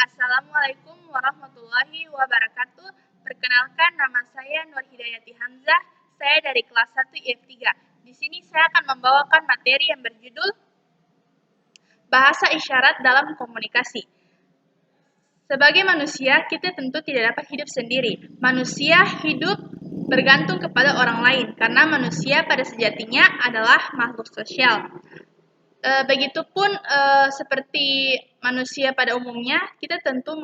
Assalamualaikum warahmatullahi wabarakatuh. Perkenalkan, nama saya Nur Hidayati Hamzah. Saya dari kelas 1 IF3. Di sini saya akan membawakan materi yang berjudul Bahasa Isyarat dalam Komunikasi. Sebagai manusia, kita tentu tidak dapat hidup sendiri. Manusia hidup bergantung kepada orang lain, karena manusia pada sejatinya adalah makhluk sosial. Begitupun seperti manusia pada umumnya, kita tentu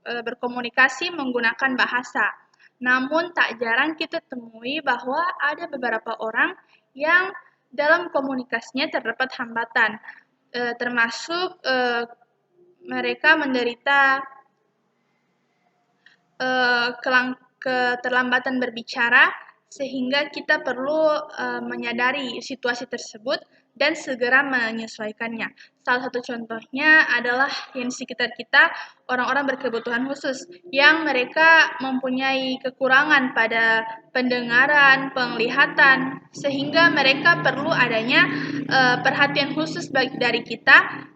berkomunikasi menggunakan bahasa. Namun tak jarang kita temui bahwa ada beberapa orang yang dalam komunikasinya terdapat hambatan, termasuk mereka menderita keterlambatan berbicara, sehingga kita perlu menyadari situasi tersebut dan segera menyesuaikannya. Salah satu contohnya adalah yang di sekitar kita, orang-orang berkebutuhan khusus yang mereka mempunyai kekurangan pada pendengaran, penglihatan, sehingga mereka perlu adanya perhatian khusus dari kita,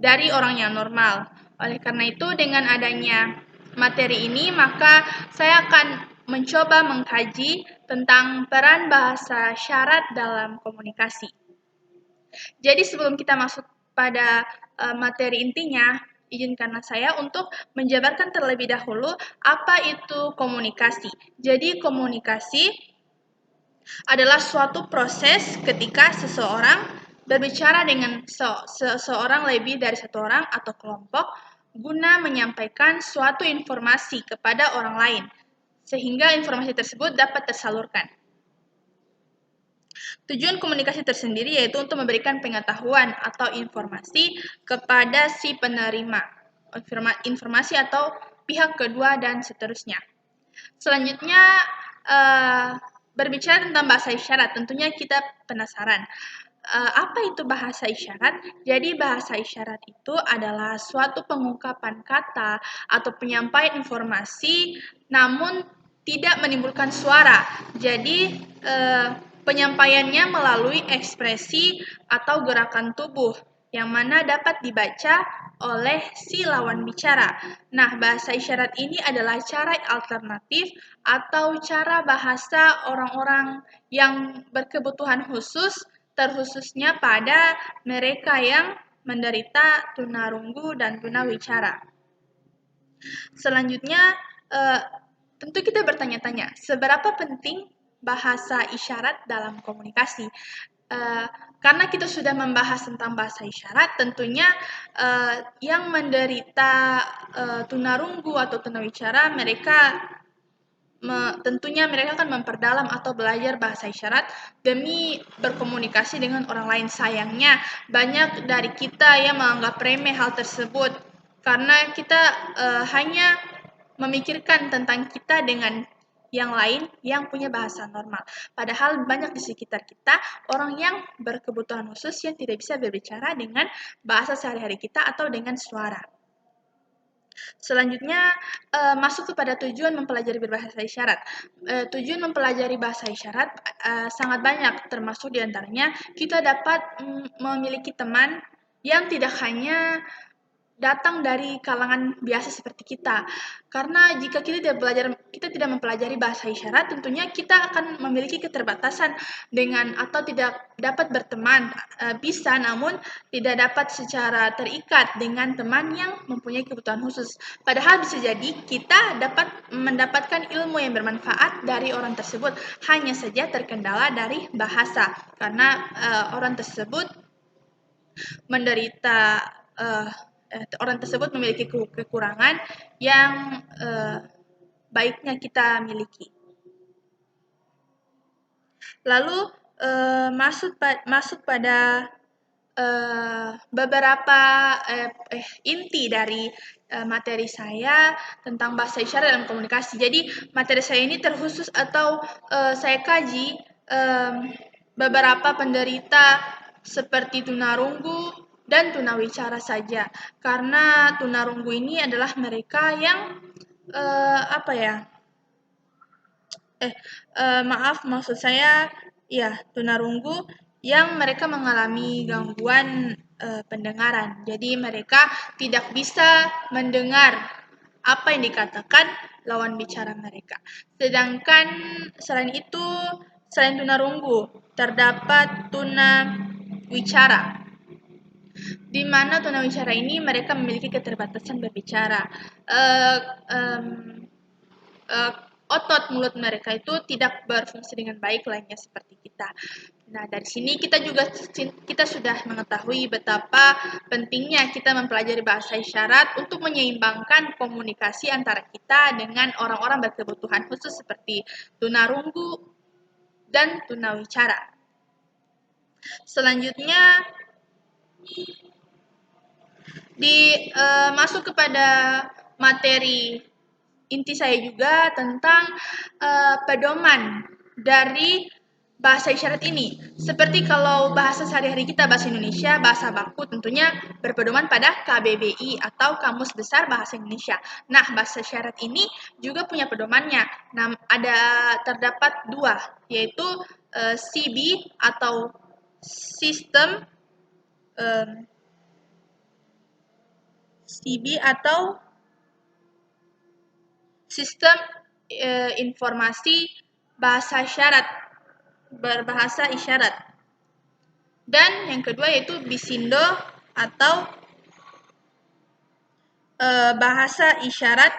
dari orang yang normal. Oleh karena itu, dengan adanya materi ini, maka saya akan mencoba mengkaji tentang peran bahasa syarat dalam komunikasi. Jadi sebelum kita masuk pada materi intinya, izinkanlah saya untuk menjabarkan terlebih dahulu apa itu komunikasi. Jadi komunikasi adalah suatu proses ketika seseorang berbicara dengan seseorang lebih dari satu orang atau kelompok guna menyampaikan suatu informasi kepada orang lain, sehingga informasi tersebut dapat tersalurkan. Tujuan komunikasi tersendiri yaitu untuk memberikan pengetahuan atau informasi kepada si penerima, informasi atau pihak kedua dan seterusnya. Selanjutnya, berbicara tentang bahasa isyarat, tentunya kita penasaran. Apa itu bahasa isyarat? Jadi bahasa isyarat itu adalah suatu pengungkapan kata atau penyampaian informasi namun tidak menimbulkan suara. Jadi penyampaiannya melalui ekspresi atau gerakan tubuh yang mana dapat dibaca oleh si lawan bicara. Nah, bahasa isyarat ini adalah cara alternatif atau cara bahasa orang-orang yang berkebutuhan khusus, terkhususnya pada mereka yang menderita tunarunggu dan tunawicara. Selanjutnya, tentu kita bertanya-tanya, seberapa penting bahasa isyarat dalam komunikasi? Karena kita sudah membahas tentang bahasa isyarat, tentunya yang menderita tunarunggu atau tunawicara, tentunya mereka akan memperdalam atau belajar bahasa isyarat demi berkomunikasi dengan orang lain. Sayangnya, banyak dari kita yang menganggap remeh hal tersebut karena kita hanya memikirkan tentang kita dengan yang lain yang punya bahasa normal. Padahal banyak di sekitar kita orang yang berkebutuhan khusus yang tidak bisa berbicara dengan bahasa sehari-hari kita atau dengan suara. Selanjutnya, masuk kepada tujuan mempelajari berbahasa isyarat. Tujuan mempelajari bahasa isyarat sangat banyak, termasuk diantaranya kita dapat memiliki teman yang tidak hanya datang dari kalangan biasa seperti kita. Karena jika kita tidak mempelajari bahasa isyarat, tentunya kita akan memiliki keterbatasan dengan atau tidak dapat berteman. Bisa, namun tidak dapat secara terikat dengan teman yang mempunyai kebutuhan khusus. Padahal bisa jadi kita dapat mendapatkan ilmu yang bermanfaat dari orang tersebut, hanya saja terkendala dari bahasa. Karena orang tersebut menderita orang tersebut memiliki kekurangan yang baiknya kita miliki. Lalu masuk pada beberapa inti dari materi saya tentang bahasa isyarat dalam komunikasi. Jadi materi saya ini terkhusus atau saya kaji beberapa penderita seperti tunarunggu dan tunawicara saja, karena tunarunggu ini adalah mereka yang maksud saya tunarunggu yang mereka mengalami gangguan pendengaran. Jadi mereka tidak bisa mendengar apa yang dikatakan lawan bicara mereka. Sedangkan selain itu, selain tunarunggu, terdapat tunawicara, di mana tunawicara ini mereka memiliki keterbatasan berbicara. Uh, um, uh, Otot mulut mereka itu tidak berfungsi dengan baik lainnya seperti kita. Nah, dari sini kita sudah mengetahui betapa pentingnya kita mempelajari bahasa isyarat untuk menyeimbangkan komunikasi antara kita dengan orang-orang berkebutuhan khusus seperti tunarunggu dan tunawicara. Selanjutnya masuk kepada materi inti saya juga tentang pedoman dari bahasa isyarat ini. Seperti kalau bahasa sehari-hari kita, bahasa Indonesia, bahasa baku tentunya berpedoman pada KBBI atau Kamus Besar Bahasa Indonesia. Nah, bahasa isyarat ini juga punya pedomannya. Nah, terdapat dua, yaitu CB atau sistem sistem informasi bahasa isyarat, berbahasa isyarat. Dan yang kedua yaitu BISINDO atau bahasa isyarat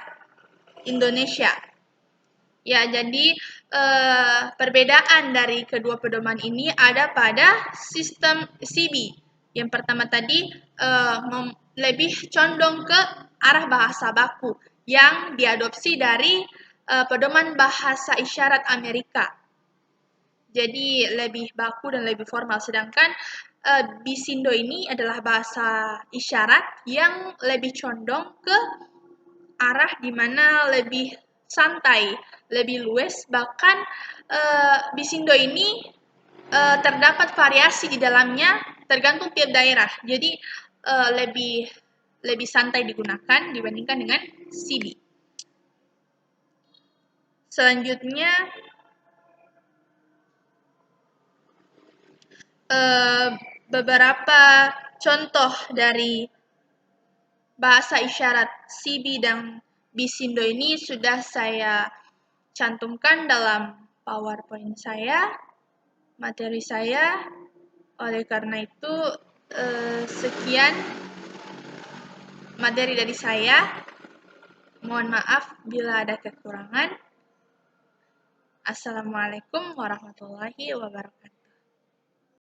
Indonesia. Ya, jadi perbedaan dari kedua pedoman ini ada pada sistem CB. Yang pertama tadi lebih condong ke arah bahasa baku yang diadopsi dari pedoman bahasa isyarat Amerika. Jadi lebih baku dan lebih formal. Sedangkan BISINDO ini adalah bahasa isyarat yang lebih condong ke arah di mana lebih santai, lebih luwes. Bahkan BISINDO ini terdapat variasi di dalamnya tergantung tiap daerah. Jadi lebih santai digunakan dibandingkan dengan CB. Selanjutnya beberapa contoh dari bahasa isyarat CB dan BISINDO ini sudah saya cantumkan dalam PowerPoint saya, materi saya. Oleh karena itu, sekian materi dari saya. Mohon maaf bila ada kekurangan. Assalamualaikum warahmatullahi wabarakatuh.